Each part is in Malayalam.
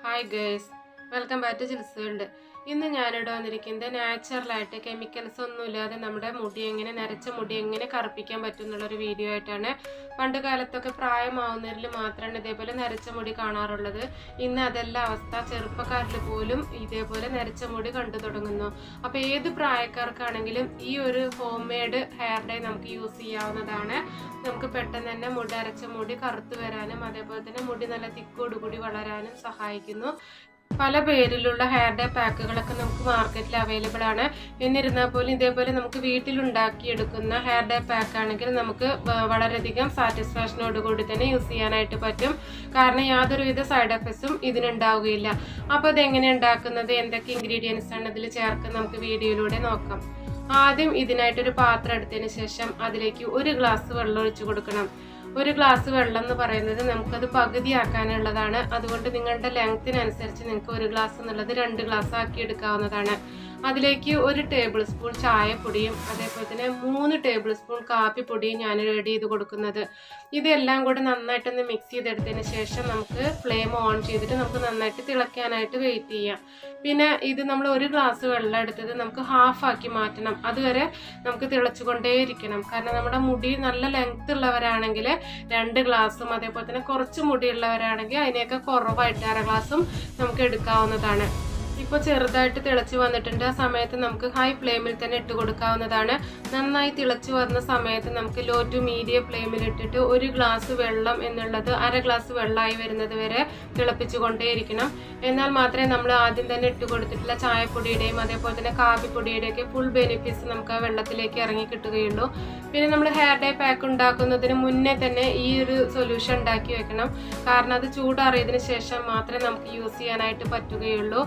Hi girls, welcome back to Jils world. ഇന്ന് ഞാനിവിടെ വന്നിരിക്കുന്നത് നാച്ചുറലായിട്ട് കെമിക്കൽസ് ഒന്നുമില്ലാതെ നമ്മുടെ മുടി എങ്ങനെ നരച്ച മുടി എങ്ങനെ കറുപ്പിക്കാൻ പറ്റും എന്നുള്ളൊരു വീഡിയോ ആയിട്ടാണ്. പണ്ട് കാലത്തൊക്കെ പ്രായമാവുന്നവരിൽ മാത്രമാണ് ഇതേപോലെ നരച്ച മുടി കാണാറുള്ളത്. ഇന്ന് അതല്ല അവസ്ഥ, ചെറുപ്പക്കാരിൽ പോലും ഇതേപോലെ നരച്ച മുടി കണ്ടു തുടങ്ങുന്നു. അപ്പോൾ ഏത് പ്രായക്കാർക്കാണെങ്കിലും ഈ ഒരു ഹോം മെയ്ഡ് ഹെയർ ഡൈ നമുക്ക് യൂസ് ചെയ്യാവുന്നതാണ്. നമുക്ക് പെട്ടെന്ന് തന്നെ മുടി അരച്ച മുടി കറുത്ത് വരാനും അതേപോലെ തന്നെ മുടി നല്ല തിക്കോടുകൂടി വളരാനും സഹായിക്കുന്നു. പല പേരിലുള്ള ഹെയർ ഡേ പാക്കുകളൊക്കെ നമുക്ക് മാർക്കറ്റിൽ അവൈലബിൾ ആണ്. എന്നിരുന്നാൽ പോലും ഇതേപോലെ നമുക്ക് വീട്ടിലുണ്ടാക്കിയെടുക്കുന്ന ഹെയർ ഡേ പാക്ക് ആണെങ്കിൽ നമുക്ക് വളരെയധികം സാറ്റിസ്ഫാക്ഷനോടുകൂടി തന്നെ യൂസ് ചെയ്യാനായിട്ട് പറ്റും. കാരണം യാതൊരുവിധ സൈഡ് എഫക്ട്സും ഇതിനുണ്ടാവുകയില്ല. അപ്പോൾ ഇതെങ്ങനെ ഉണ്ടാക്കുന്നത്, എന്തൊക്കെ ഇൻഗ്രീഡിയൻസ് ആണ് ഇതിൽ ചേർക്കുന്നത് നമുക്ക് വീഡിയോയിലൂടെ നോക്കാം. ആദ്യം ഇതിനായിട്ടൊരു പാത്രം എടുത്തതിന് ശേഷം അതിലേക്ക് 1 ഗ്ലാസ് വെള്ളം ഒഴിച്ചു കൊടുക്കണം. 1 ഗ്ലാസ് വെള്ളം എന്ന് പറയുന്നത് നമുക്കത് പകുതിയാക്കാനുള്ളതാണ്. അതുകൊണ്ട് നിങ്ങളുടെ ലെങ്ത്തിനനുസരിച്ച് നിങ്ങൾക്ക് 1 ഗ്ലാസ് എന്നുള്ളത് 2 ഗ്ലാസ് ആക്കി എടുക്കാവുന്നതാണ്. അതിലേക്ക് 1 ടേബിൾ സ്പൂൺ ചായപ്പൊടിയും അതേപോലെ തന്നെ 3 ടേബിൾ സ്പൂൺ കാപ്പിപ്പൊടിയും ഞാൻ റെഡി ചെയ്ത് കൊടുക്കുന്നത്. ഇതെല്ലാം കൂടെ നന്നായിട്ടൊന്ന് മിക്സ് ചെയ്തെടുത്തതിന് ശേഷം നമുക്ക് ഫ്ലെയിം ഓൺ ചെയ്തിട്ട് നമുക്ക് നന്നായിട്ട് തിളയ്ക്കാനായിട്ട് വെയിറ്റ് ചെയ്യാം. പിന്നെ ഇത് നമ്മൾ 1 ഗ്ലാസ് വെള്ളം എടുത്തത് നമുക്ക് ഹാഫാക്കി മാറ്റണം. അതുവരെ നമുക്ക് തിളച്ചുകൊണ്ടേയിരിക്കണം. കാരണം നമ്മുടെ മുടി നല്ല ലെങ്ത് ഉള്ളവരാണെങ്കിൽ 2 ഗ്ലാസും അതേപോലെ തന്നെ കുറച്ച് മുടിയുള്ളവരാണെങ്കിൽ അതിനെയൊക്കെ കുറവായിട്ട് 1/2 ഗ്ലാസും നമുക്ക് എടുക്കാവുന്നതാണ്. ഇപ്പോൾ ചെറുതായിട്ട് തിളച്ച് വന്നിട്ടുണ്ട്. ആ സമയത്ത് നമുക്ക് ഹൈ ഫ്ലെയിമിൽ തന്നെ ഇട്ട് കൊടുക്കാവുന്നതാണ്. നന്നായി തിളച്ച് വന്ന സമയത്ത് നമുക്ക് ലോ ടു മീഡിയം ഫ്ലെയിമിൽ ഇട്ടിട്ട് 1 ഗ്ലാസ് വെള്ളം എന്നുള്ളത് 1/2 ഗ്ലാസ് വെള്ളമായി വരുന്നത് വരെ തിളപ്പിച്ചു കൊണ്ടേയിരിക്കണം. എന്നാൽ മാത്രമേ നമ്മൾ ആദ്യം തന്നെ ഇട്ട് കൊടുത്തിട്ടുള്ള ചായപ്പൊടിയുടെയും അതേപോലെ തന്നെ കാപ്പിപ്പൊടിയുടെയൊക്കെ ഫുൾ ബെനിഫിറ്റ്സ് നമുക്ക് ആ വെള്ളത്തിലേക്ക് ഇറങ്ങി കിട്ടുകയുള്ളൂ. പിന്നെ നമ്മൾ ഹെയർ ഡൈ പാക്ക് ഉണ്ടാക്കുന്നതിന് മുന്നേ തന്നെ ഈ ഒരു സൊല്യൂഷൻ ഉണ്ടാക്കി വെക്കണം. കാരണം അത് ചൂടാറിയതിന് ശേഷം മാത്രമേ നമുക്ക് യൂസ് ചെയ്യാനായിട്ട് പറ്റുകയുള്ളൂ.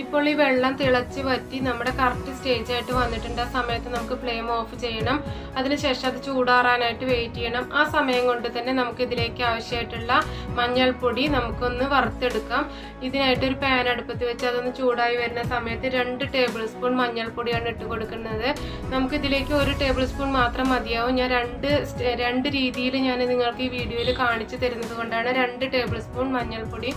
ഇപ്പോൾ ഈ വെള്ളം തിളച്ച് വറ്റി നമ്മുടെ കറക്റ്റ് സ്റ്റേജ് ആയിട്ട് വന്നിട്ടുണ്ട്. ആ സമയത്ത് നമുക്ക് ഫ്ലെയിം ഓഫ് ചെയ്യണം. അതിനുശേഷം അത് ചൂടാറാനായിട്ട് വെയിറ്റ് ചെയ്യണം. ആ സമയം കൊണ്ട് തന്നെ നമുക്ക് ഇതിലേക്ക് ആവശ്യമായിട്ടുള്ള മഞ്ഞൾപ്പൊടി നമുക്കൊന്ന് വറുത്തെടുക്കാം. ഇതിനായിട്ടൊരു പാൻ അടുപ്പത്ത് വെച്ച് അതൊന്ന് ചൂടായി വരുന്ന സമയത്ത് 2 ടേബിൾ സ്പൂൺ മഞ്ഞൾപ്പൊടിയാണ് ഇട്ട് കൊടുക്കുന്നത്. നമുക്കിതിലേക്ക് 1 ടേബിൾ സ്പൂൺ മാത്രം മതിയാവും. ഞാൻ രണ്ട് രീതിയിൽ ഞാൻ നിങ്ങൾക്ക് ഈ വീഡിയോയിൽ കാണിച്ചു തരുന്നത് കൊണ്ടാണ് 2 ടേബിൾ സ്പൂൺ മഞ്ഞൾപ്പൊടി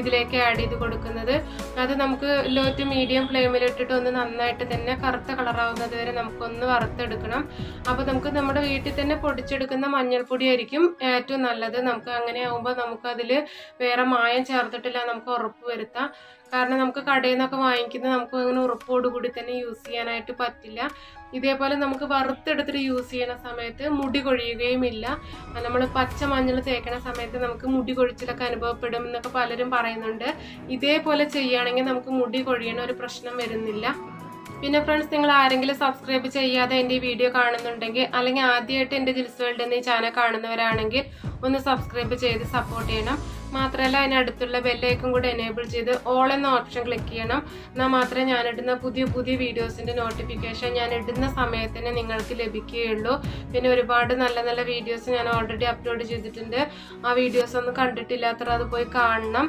ഇതിലേക്ക് ആഡ് ചെയ്ത് കൊടുക്കുന്നത്. അത് നമുക്ക് ലോ ടു മീഡിയം ഫ്ലെയിമിൽ ഇട്ടിട്ട് ഒന്ന് നന്നായിട്ട് തന്നെ കറുത്ത കളറാവുന്നത് വരെ നമുക്കൊന്ന് വറുത്തെടുക്കണം. അപ്പോൾ നമുക്ക് നമ്മുടെ വീട്ടിൽ തന്നെ പൊടിച്ചെടുക്കുന്ന മഞ്ഞൾപ്പൊടി ആയിരിക്കും ഏറ്റവും നല്ലത്. നമുക്ക് അങ്ങനെ ആകുമ്പോൾ നമുക്കതിൽ വേറെ മായം ചേർത്തിട്ടില്ല നമുക്ക് ഉറപ്പ് വരുത്താം. കാരണം നമുക്ക് കടയിൽ നിന്നൊക്കെ വാങ്ങിക്കുന്നത് നമുക്ക് അങ്ങനെ ഉറപ്പോടുകൂടി തന്നെ യൂസ് ചെയ്യാനായിട്ട് പറ്റില്ല. ഇതേപോലെ നമുക്ക് വറുത്തെടുത്തിട്ട് യൂസ് ചെയ്യുന്ന സമയത്ത് മുടി കൊഴിയുകയും ഇല്ല. നമ്മൾ പച്ച മഞ്ഞൾ തേക്കണ സമയത്ത് നമുക്ക് മുടി കൊഴിച്ചിലൊക്കെ അനുഭവപ്പെടും എന്നൊക്കെ പലരും പറയുന്നുണ്ട്. ഇതേപോലെ ചെയ്യുകയാണെങ്കിൽ നമുക്ക് മുടി കൊഴിയണ ഒരു പ്രശ്നം വരുന്നില്ല. പിന്നെ ഫ്രണ്ട്സ്, നിങ്ങൾ ആരെങ്കിലും സബ്സ്ക്രൈബ് ചെയ്യാതെ എൻ്റെ ഈ വീഡിയോ കാണുന്നുണ്ടെങ്കിൽ അല്ലെങ്കിൽ ആദ്യമായിട്ട് എൻ്റെ ജിൽസ് വേൾഡ് എന്ന ഈ ചാനൽ കാണുന്നവരാണെങ്കിൽ ഒന്ന് സബ്സ്ക്രൈബ് ചെയ്ത് സപ്പോർട്ട് ചെയ്യണം. മാത്രമല്ല അതിനടുത്തുള്ള ബെല്ലൈക്കൺ കൂടെ എനേബിൾ ചെയ്ത് ഓൾ എന്ന ഓപ്ഷൻ ക്ലിക്ക് ചെയ്യണം. എന്നാൽ മാത്രമേ ഞാനിടുന്ന പുതിയ വീഡിയോസിൻ്റെ നോട്ടിഫിക്കേഷൻ ഞാൻ ഇടുന്ന സമയത്തിന് നിങ്ങൾക്ക് ലഭിക്കുകയുള്ളൂ. പിന്നെ ഒരുപാട് നല്ല വീഡിയോസ് ഞാൻ ഓൾറെഡി അപ്ലോഡ് ചെയ്തിട്ടുണ്ട്. ആ വീഡിയോസ് ഒന്നും കണ്ടിട്ടില്ലാത്തവർ അത് പോയി കാണണം.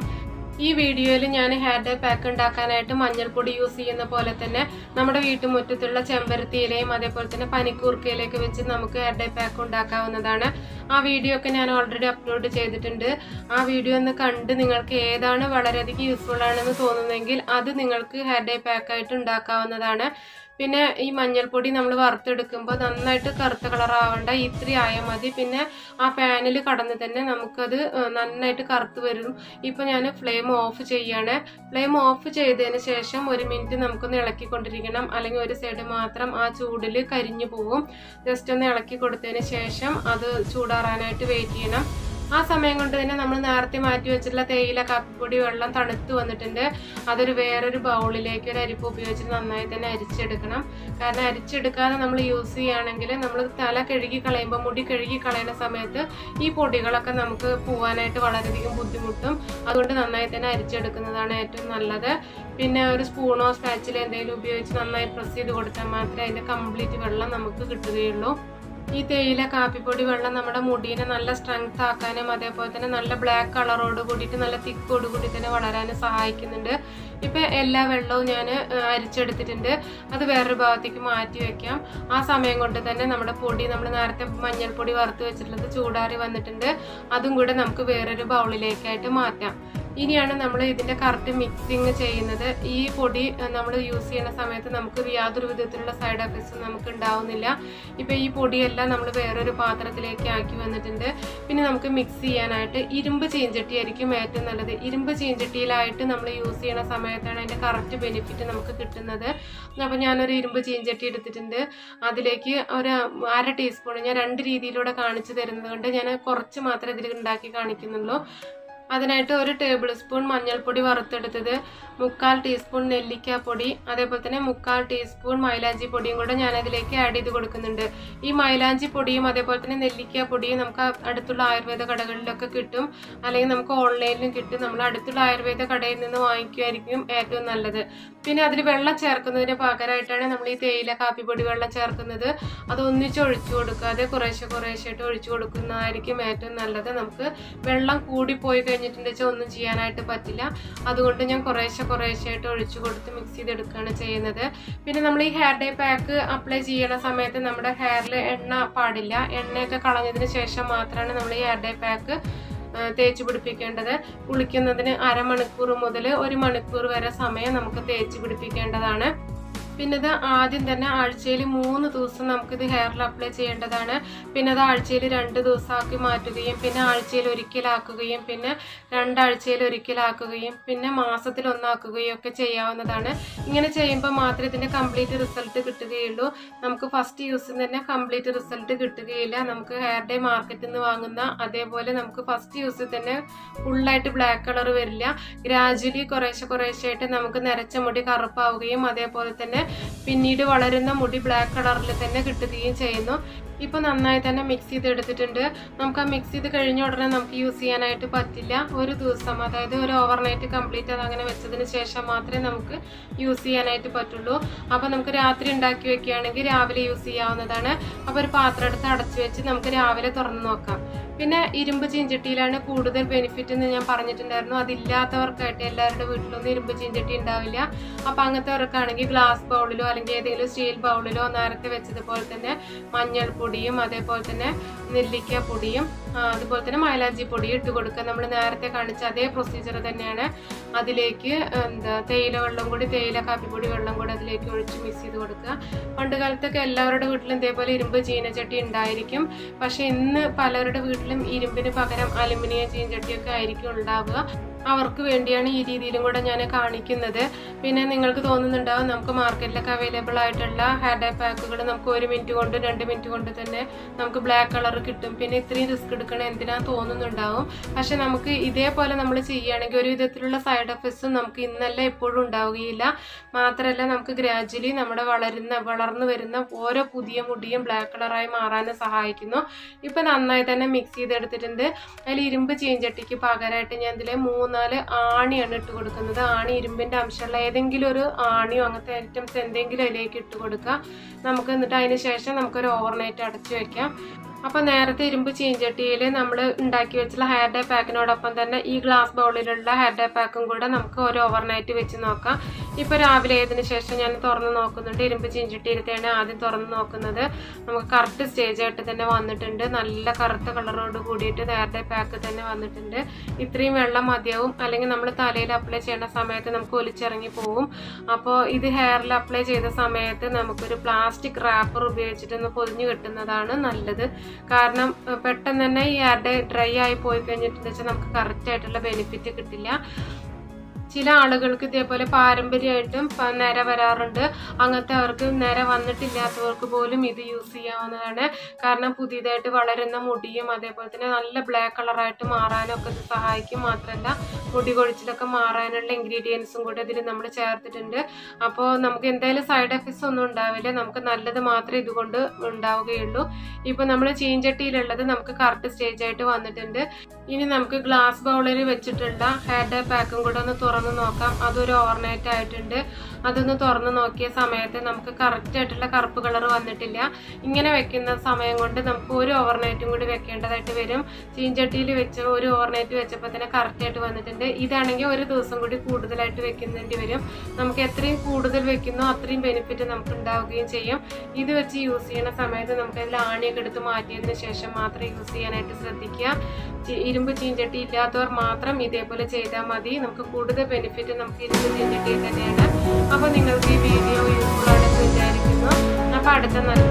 ഈ വീഡിയോയിൽ ഞാൻ ഹെയർ ഡൈ പാക്ക് ഉണ്ടാക്കാനായിട്ട് മഞ്ഞൾപ്പൊടി യൂസ് ചെയ്യുന്ന പോലെ തന്നെ നമ്മുടെ വീട്ടുമുറ്റത്തുള്ള ചെമ്പരത്തി ഇലയും അതേപോലെ തന്നെ പനിക്കൂർക്കയിലൊക്കെ വെച്ച് നമുക്ക് ഹെയർ ഡൈ പാക്ക് ഉണ്ടാക്കാവുന്നതാണ്. ആ വീഡിയോ ഒക്കെ ഞാൻ ഓൾറെഡി അപ്ലോഡ് ചെയ്തിട്ടുണ്ട്. ആ വീഡിയോ ഒന്ന് കണ്ട് നിങ്ങൾക്ക് ഏതാണ് വളരെയധികം യൂസ്ഫുൾ ആണെന്ന് തോന്നുന്നെങ്കിൽ അത് നിങ്ങൾക്ക് ഹെയർ ഡൈ പാക്കായിട്ട് ഉണ്ടാക്കാവുന്നതാണ്. പിന്നെ ഈ മഞ്ഞൾപ്പൊടി നമ്മൾ വറുത്തെടുക്കുമ്പോൾ നന്നായിട്ട് കറുത്ത കളറാവണ്ട, ഇത്തിരി ആയാൽ മതി. പിന്നെ ആ പാനിൽ കടന്ന് തന്നെ നമുക്കത് നന്നായിട്ട് കറുത്ത് വരും. ഇപ്പോൾ ഞാൻ ഫ്ലെയിം ഓഫ് ചെയ്യാണ്. ഫ്ലെയിം ഓഫ് ചെയ്തതിന് ശേഷം 1 മിനിറ്റ് നമുക്കൊന്ന് ഇളക്കിക്കൊണ്ടിരിക്കണം. അല്ലെങ്കിൽ ഒരു സൈഡ് മാത്രം ആ ചൂടിൽ കരിഞ്ഞു പോകും. ജസ്റ്റ് ഒന്ന് ഇളക്കി കൊടുത്തതിന് ശേഷം അത് ചൂടാറാനായിട്ട് വെയിറ്റ് ചെയ്യണം. ആ സമയം കൊണ്ട് തന്നെ നമ്മൾ നേരത്തെ മാറ്റി വെച്ചിട്ടുള്ള തേയില കാപ്പിപ്പൊടി വെള്ളം തണുത്ത് വന്നിട്ടുണ്ട്. അതൊരു വേറൊരു ബൗളിലേക്ക് ഒരു അരിപ്പ് ഉപയോഗിച്ചിട്ട് നന്നായി തന്നെ അരിച്ചെടുക്കണം. കാരണം അരിച്ചെടുക്കാതെ നമ്മൾ യൂസ് ചെയ്യുകയാണെങ്കിൽ നമ്മൾ തല കഴുകി കളയുമ്പോൾ മുടി കഴുകി കളയുന്ന സമയത്ത് ഈ പൊടികളൊക്കെ നമുക്ക് പോകാനായിട്ട് വളരെയധികം ബുദ്ധിമുട്ടും. അതുകൊണ്ട് നന്നായി തന്നെ അരിച്ചെടുക്കുന്നതാണ് ഏറ്റവും നല്ലത്. പിന്നെ ഒരു സ്പൂണോ സ്പാച്ചിലോ എന്തെങ്കിലും ഉപയോഗിച്ച് നന്നായി പ്രസ് ചെയ്ത് കൊടുത്താൽ മാത്രമേ അതിൻ്റെ കംപ്ലീറ്റ് വെള്ളം നമുക്ക് കിട്ടുകയുള്ളൂ. ഈ തേയില കാപ്പിപ്പൊടി വെള്ളം നമ്മുടെ മുടീനെ നല്ല സ്ട്രെങ്ത് ആക്കാനും അതേപോലെ തന്നെ നല്ല ബ്ലാക്ക് കളറോട് കൂടിയിട്ട് നല്ല തിക്കോട് കൂടി തന്നെ വളരാനും സഹായിക്കുന്നുണ്ട്. ഇപ്പം എല്ലാ വെള്ളവും ഞാൻ അരിച്ചെടുത്തിട്ടുണ്ട്. അത് വേറൊരു ഭാഗത്തേക്ക് മാറ്റി വെക്കാം. ആ സമയം കൊണ്ട് തന്നെ നമ്മുടെ പൊടി, നമ്മൾ നേരത്തെ മഞ്ഞൾപ്പൊടി വറുത്ത് വെച്ചിട്ടുള്ളത് ചൂടാറി വന്നിട്ടുണ്ട്. അതും കൂടെ നമുക്ക് വേറൊരു ബൗളിലേക്കായിട്ട് മാറ്റാം. ഇനിയാണ് നമ്മൾ ഇതിൻ്റെ കറക്റ്റ് മിക്സിങ് ചെയ്യുന്നത്. ഈ പൊടി നമ്മൾ യൂസ് ചെയ്യുന്ന സമയത്ത് നമുക്ക് യാതൊരു വിധത്തിലുള്ള സൈഡ് എഫക്ട്സും നമുക്ക് ഉണ്ടാവുന്നില്ല. ഇപ്പോൾ ഈ പൊടിയെല്ലാം നമ്മൾ വേറൊരു പാത്രത്തിലേക്ക് ആക്കി വന്നിട്ടുണ്ട്. പിന്നെ നമുക്ക് മിക്സ് ചെയ്യാനായിട്ട് ഇരുമ്പ് ചീഞ്ചട്ടി ആയിരിക്കും ഏറ്റവും നല്ലത്. ഇരുമ്പ് ചീഞ്ചട്ടിയിലായിട്ട് നമ്മൾ യൂസ് ചെയ്യുന്ന സമയത്താണ് അതിൻ്റെ കറക്റ്റ് ബെനിഫിറ്റ് നമുക്ക് കിട്ടുന്നത്. അപ്പോൾ ഞാനൊരു ഇരുമ്പ് ചീഞ്ചട്ടി എടുത്തിട്ടുണ്ട്. അതിലേക്ക് ഒരു 1/2 ടീസ്പൂൺ, ഞാൻ 2 രീതിയിലൂടെ കാണിച്ചു തരുന്നത് കൊണ്ട് ഞാൻ കുറച്ച് മാത്രമേ ഇതിൽ ഉണ്ടാക്കി കാണിക്കുന്നുള്ളൂ. അതിനായിട്ട് 1 ടേബിൾ സ്പൂൺ മഞ്ഞൾപ്പൊടി വറുത്തെടുത്തത്, 3/4 ടീസ്പൂൺ നെല്ലിക്കാപ്പൊടി, അതേപോലെ തന്നെ 3/4 ടീസ്പൂൺ മൈലാഞ്ചി പൊടിയും കൂടെ ഞാൻ അതിലേക്ക് ആഡ് ചെയ്ത് കൊടുക്കുന്നുണ്ട്. ഈ മൈലാഞ്ചി പൊടിയും അതേപോലെ തന്നെ നെല്ലിക്കാപ്പൊടിയും നമുക്ക് അടുത്തുള്ള ആയുർവേദ കടകളിലൊക്കെ കിട്ടും, അല്ലെങ്കിൽ നമുക്ക് ഓൺലൈനിലും കിട്ടും. നമ്മൾ അടുത്തുള്ള ആയുർവേദ കടയിൽ നിന്ന് വാങ്ങിക്കുമായിരിക്കും ഏറ്റവും നല്ലത്. പിന്നെ അതിൽ വെള്ളം ചേർക്കുന്നതിന് പകരമായിട്ടാണ് നമ്മൾ ഈ തേയില കാപ്പിപ്പൊടി വെള്ളം ചേർക്കുന്നത്. അത് ഒന്നിച്ച് ഒഴിച്ചു കൊടുക്കാതെ കുറേശ്ശായിട്ട് ഒഴിച്ചു കൊടുക്കുന്നതായിരിക്കും ഏറ്റവും നല്ലത്. നമുക്ക് വെള്ളം കൂടിപ്പോയി കഴിഞ്ഞിട്ടുണ്ടെന്ന് വെച്ചാൽ ഒന്നും ചെയ്യാനായിട്ട് പറ്റില്ല. അതുകൊണ്ട് ഞാൻ കുറേശ്ശായിട്ട് ഒഴിച്ചു കൊടുത്ത് മിക്സ് ചെയ്തെടുക്കുകയാണ് ചെയ്യുന്നത്. പിന്നെ നമ്മൾ ഈ ഹെയർ ഡേ പാക്ക് അപ്ലൈ ചെയ്യുന്ന സമയത്ത് നമ്മുടെ ഹെയറിൽ എണ്ണ പാടില്ല. എണ്ണയൊക്കെ കളഞ്ഞതിന് ശേഷം മാത്രമാണ് നമ്മൾ ഈ ഹെയർ ഡേ പാക്ക് തേച്ച് പിടിപ്പിക്കേണ്ടത്. കുളിക്കുന്നതിന് 1/2 മണിക്കൂർ മുതൽ 1 മണിക്കൂർ വരെ സമയം നമുക്ക് തേച്ച് പിടിപ്പിക്കേണ്ടതാണ്. പിന്നെ ഇത് ആദ്യം തന്നെ ആഴ്ചയിൽ 3 ദിവസം നമുക്കിത് ഹെയറിൽ അപ്ലൈ ചെയ്യേണ്ടതാണ്. പിന്നെ അത് ആഴ്ചയിൽ 2 ദിവസമാക്കി മാറ്റുകയും പിന്നെ ആഴ്ചയിൽ ഒരിക്കലാക്കുകയും പിന്നെ 2 ആഴ്ചയിൽ ഒരിക്കലാക്കുകയും പിന്നെ മാസത്തിൽ 1 ആക്കുകയും ഒക്കെ ചെയ്യാവുന്നതാണ്. ഇങ്ങനെ ചെയ്യുമ്പോൾ മാത്രമേ ഇതിൻ്റെ കംപ്ലീറ്റ് റിസൾട്ട് കിട്ടുകയുള്ളൂ. നമുക്ക് ഫസ്റ്റ് യൂസിൽ തന്നെ കംപ്ലീറ്റ് റിസൾട്ട് കിട്ടുകയില്ല. നമുക്ക് ഹെയർ ഡേ മാർക്കറ്റിൽ നിന്ന് വാങ്ങുന്ന അതേപോലെ നമുക്ക് ഫസ്റ്റ് യൂസിൽ തന്നെ ഫുള്ളായിട്ട് ബ്ലാക്ക് കളർ വരില്ല. ഗ്രാജുവലി കുറേശ്ശായിട്ട് നമുക്ക് നരച്ച മുടി കറുപ്പാവുകയും അതേപോലെ തന്നെ പിന്നീട് വളരുന്ന മുടി ബ്ലാക്ക് കളറിൽ തന്നെ കിട്ടുകയും ചെയ്യുന്നു. ഇപ്പോൾ നന്നായി തന്നെ മിക്സ് ചെയ്തെടുത്തിട്ടുണ്ട്. നമുക്ക് ആ മിക്സ് ചെയ്ത് കഴിഞ്ഞ ഉടനെ നമുക്ക് യൂസ് ചെയ്യാനായിട്ട് പറ്റില്ല. ഒരു ദിവസം, അതായത് ഒരു ഓവർനൈറ്റ് കംപ്ലീറ്റ് അത് അങ്ങനെ വെച്ചതിന് ശേഷം മാത്രമേ നമുക്ക് യൂസ് ചെയ്യാനായിട്ട് പറ്റുള്ളൂ. അപ്പോൾ നമുക്ക് രാത്രി ഉണ്ടാക്കി വെക്കുകയാണെങ്കിൽ രാവിലെ യൂസ് ചെയ്യാവുന്നതാണ്. അപ്പോൾ ഒരു പാത്രം എടുത്ത് അടച്ചു വെച്ച് നമുക്ക് രാവിലെ തുറന്ന് നോക്കാം. പിന്നെ ഇരുമ്പ് ചീഞ്ചട്ടിയിലാണ് കൂടുതൽ ബെനിഫിറ്റ് എന്ന് ഞാൻ പറഞ്ഞിട്ടുണ്ടായിരുന്നു. അതില്ലാത്തവർക്കായിട്ട് എല്ലാവരുടെ വീട്ടിലൊന്നും ഇരുമ്പ് ചീഞ്ചട്ടി ഉണ്ടാവില്ല. അപ്പോൾ അങ്ങനത്തെവർക്കാണെങ്കിൽ ഗ്ലാസ് ബൗളിലോ അല്ലെങ്കിൽ ഏതെങ്കിലും സ്റ്റീൽ ബൗളിലോ നേരത്തെ വെച്ചതുപോലെ തന്നെ മഞ്ഞൾപ്പൊടിയും അതേപോലെ തന്നെ നെല്ലിക്കാപ്പൊടിയും അതുപോലെ തന്നെ മൈലാഞ്ചി പൊടിയും ഇട്ട് കൊടുക്കുക. നമ്മൾ നേരത്തെ കാണിച്ച അതേ പ്രൊസീജിയർ തന്നെയാണ്. അതിലേക്ക് തേയില വെള്ളം കൂടി, തേയില കാപ്പിപ്പൊടി വെള്ളം കൂടി അതിലേക്ക് ഒഴിച്ച് മിക്സ് ചെയ്ത് കൊടുക്കുക. പണ്ട് കാലത്തൊക്കെ എല്ലാവരുടെ വീട്ടിലും ഇതേപോലെ ഇരുമ്പ് ചീനച്ചട്ടി ഉണ്ടായിരിക്കും. പക്ഷെ ഇന്ന് പലരുടെ വീട്ടിലും ഇരുമ്പിന് പകരം അലുമിനിയം ചീനച്ചട്ടിയൊക്കെ ആയിരിക്കും ഉണ്ടാവുക. അവർക്ക് വേണ്ടിയാണ് ഈ രീതിയിലും കൂടെ ഞാൻ കാണിക്കുന്നത്. പിന്നെ നിങ്ങൾക്ക് തോന്നുന്നുണ്ടാവും നമുക്ക് മാർക്കറ്റിലൊക്കെ അവൈലബിൾ ആയിട്ടുള്ള ഹെയർ ഡേ പാക്കുകൾ നമുക്ക് 1 മിനിറ്റ് കൊണ്ട് 2 മിനിറ്റ് കൊണ്ട് തന്നെ നമുക്ക് ബ്ലാക്ക് കളർ കിട്ടും, പിന്നെ ഇത്രയും റിസ്ക് എടുക്കണം എന്തിനാ തോന്നുന്നുണ്ടാവും. പക്ഷെ നമുക്ക് ഇതേപോലെ നമ്മൾ ചെയ്യുകയാണെങ്കിൽ ഒരു വിധത്തിലുള്ള സൈഡ് എഫക്ട്സും നമുക്ക് ഇന്നല്ല എപ്പോഴും ഉണ്ടാവുകയില്ല. മാത്രമല്ല നമുക്ക് ഗ്രാജുവലി നമ്മുടെ വളർന്നു വരുന്ന ഓരോ പുതിയ മുടിയും ബ്ലാക്ക് കളറായി മാറാനും സഹായിക്കുന്നു. ഇപ്പം നന്നായി തന്നെ മിക്സ് ചെയ്തെടുത്തിട്ടുണ്ട്. അതിൽ ഇരുമ്പ് ചീഞ്ചട്ടിക്ക് പകരമായിട്ട് ഞാൻ ഇതിൽ 3-4 ആണിയാണ് ഇട്ട് കൊടുക്കുന്നത്. ആണി ഇരുമ്പിൻ്റെ അംശമുള്ള ഏതെങ്കിലും ഒരു ആണിയോ അങ്ങനത്തെ ഐറ്റംസ് എന്തെങ്കിലും അതിലേക്ക് ഇട്ട് കൊടുക്കുക. നമുക്ക് എന്നിട്ട് അതിന് ശേഷം നമുക്കൊരു ഓവർനൈറ്റ് അടച്ചു വയ്ക്കാം. അപ്പോൾ നേരത്തെ ഇരുമ്പ് ചീഞ്ചട്ടിയിൽ നമ്മൾ ഉണ്ടാക്കി വെച്ചുള്ള ഹെയർ ഡേ പാക്കിനോടൊപ്പം തന്നെ ഈ ഗ്ലാസ് ബൗളിലുള്ള ഹെയർ ഡേ പാക്കും കൂടെ നമുക്ക് ഒരു ഓവർനൈറ്റ് വെച്ച് നോക്കാം. ഇപ്പോൾ രാവിലെ ആയതിനു ശേഷം ഞാൻ തുറന്ന് നോക്കുന്നുണ്ട്. ഇരുമ്പ് ചീഞ്ചട്ടിയിലത്തെയാണ് ആദ്യം തുറന്ന് നോക്കുന്നത്. നമുക്ക് കറക്റ്റ് സ്റ്റേജായിട്ട് തന്നെ വന്നിട്ടുണ്ട്. നല്ല കറുത്ത കളറോട് കൂടിയിട്ട് ഹെയർ ഡേ പാക്ക് തന്നെ വന്നിട്ടുണ്ട്. ഇത്രയും വെള്ളം മതിയാവും, അല്ലെങ്കിൽ നമ്മൾ തലയിൽ അപ്ലൈ ചെയ്യുന്ന സമയത്ത് നമുക്ക് ഒലിച്ചിറങ്ങി പോവും. അപ്പോൾ ഇത് ഹെയറിൽ അപ്ലൈ ചെയ്ത സമയത്ത് നമുക്കൊരു പ്ലാസ്റ്റിക് റാപ്പർ ഉപയോഗിച്ചിട്ടൊന്ന് പൊതിഞ്ഞ് കെട്ടുന്നതാണ് നല്ലത്. കാരണം പെട്ടെന്ന് തന്നെ ഈ ഹെയർ ഡേ ഡ്രൈ ആയി പോയി കഴിഞ്ഞിട്ടുണ്ടെന്ന് വെച്ചാൽ നമുക്ക് കറക്റ്റ് ആയിട്ടുള്ള ബെനിഫിറ്റ് കിട്ടില്ല. ചില ആളുകൾക്ക് ഇതേപോലെ പാരമ്പര്യമായിട്ടും നിര വരാറുണ്ട്. അങ്ങനത്തെ അവർക്ക് നിര വന്നിട്ടില്ലാത്തവർക്ക് പോലും ഇത് യൂസ് ചെയ്യാവുന്നതാണ്. കാരണം പുതിയതായിട്ട് വളരുന്ന മുടിയും അതേപോലെ തന്നെ നല്ല ബ്ലാക്ക് കളറായിട്ട് മാറാനൊക്കെ ഇത് സഹായിക്കും. മാത്രമല്ല മുടി കൊഴിച്ചിലൊക്കെ മാറാനുള്ള ഇൻഗ്രീഡിയൻസും കൂടെ ഇതിൽ നമ്മൾ ചേർത്തിട്ടുണ്ട്. അപ്പോൾ നമുക്ക് എന്തായാലും സൈഡ് എഫക്ട്സ് ഒന്നും ഉണ്ടാവില്ല. നമുക്ക് നല്ലത് മാത്രമേ ഇതുകൊണ്ട് ഉണ്ടാവുകയുള്ളൂ. ഇപ്പോൾ നമ്മൾ ചീഞ്ചട്ടിയിലുള്ളത് നമുക്ക് കറക്റ്റ് സ്റ്റേജായിട്ട് വന്നിട്ടുണ്ട്. ഇനി നമുക്ക് ഗ്ലാസ് ബൗളിൽ വെച്ചിട്ടുള്ള ഹെയർ ഡേ പാക്കും കൂടെ ഒന്ന് തുറന്ന് നോക്കാം. അതൊരു ഓവർനൈറ്റ് ആയിട്ടുണ്ട്. അതൊന്ന് തുറന്ന് നോക്കിയ സമയത്ത് നമുക്ക് കറക്റ്റായിട്ടുള്ള കറുപ്പ് കളർ വന്നിട്ടില്ല. ഇങ്ങനെ വെക്കുന്ന സമയം കൊണ്ട് നമുക്ക് ഒരു ഓവർനൈറ്റും കൂടി വെക്കേണ്ടതായിട്ട് വരും. ചീഞ്ചട്ടിയിൽ വെച്ച് ഒരു ഓവർനൈറ്റ് വെച്ചപ്പോൾ തന്നെ കറക്റ്റായിട്ട് വന്നിട്ടുണ്ട്. ഇതാണെങ്കിൽ ഒരു ദിവസം കൂടി കൂടുതലായിട്ട് വെക്കേണ്ടി വരും. നമുക്ക് എത്രയും കൂടുതൽ വെക്കുന്നോ അത്രയും ബെനിഫിറ്റ് നമുക്ക് ഉണ്ടാവുകയും ചെയ്യും. ഇത് വെച്ച് യൂസ് ചെയ്യുന്ന സമയത്ത് നമുക്ക് അതിൽ ആണിയൊക്കെ എടുത്ത് മാറ്റിയതിന് ശേഷം മാത്രം യൂസ് ചെയ്യാനായിട്ട് ശ്രദ്ധിക്കുക. ഇരുമ്പ് ചീഞ്ചട്ടി ഇല്ലാത്തവർ മാത്രം ഇതേപോലെ ചെയ്താൽ മതി. നമുക്ക് കൂടുതൽ ബെനിഫിറ്റ് നമുക്ക് ഇരുമ്പ് ചീഞ്ചട്ടിയിൽ തന്നെയാണ്. അപ്പോൾ നിങ്ങൾക്ക് ഈ വീഡിയോ യൂസ്ഫുൾ ആണെന്ന് വിചാരിക്കുന്നു. അപ്പോൾ അടുത്ത നല്ല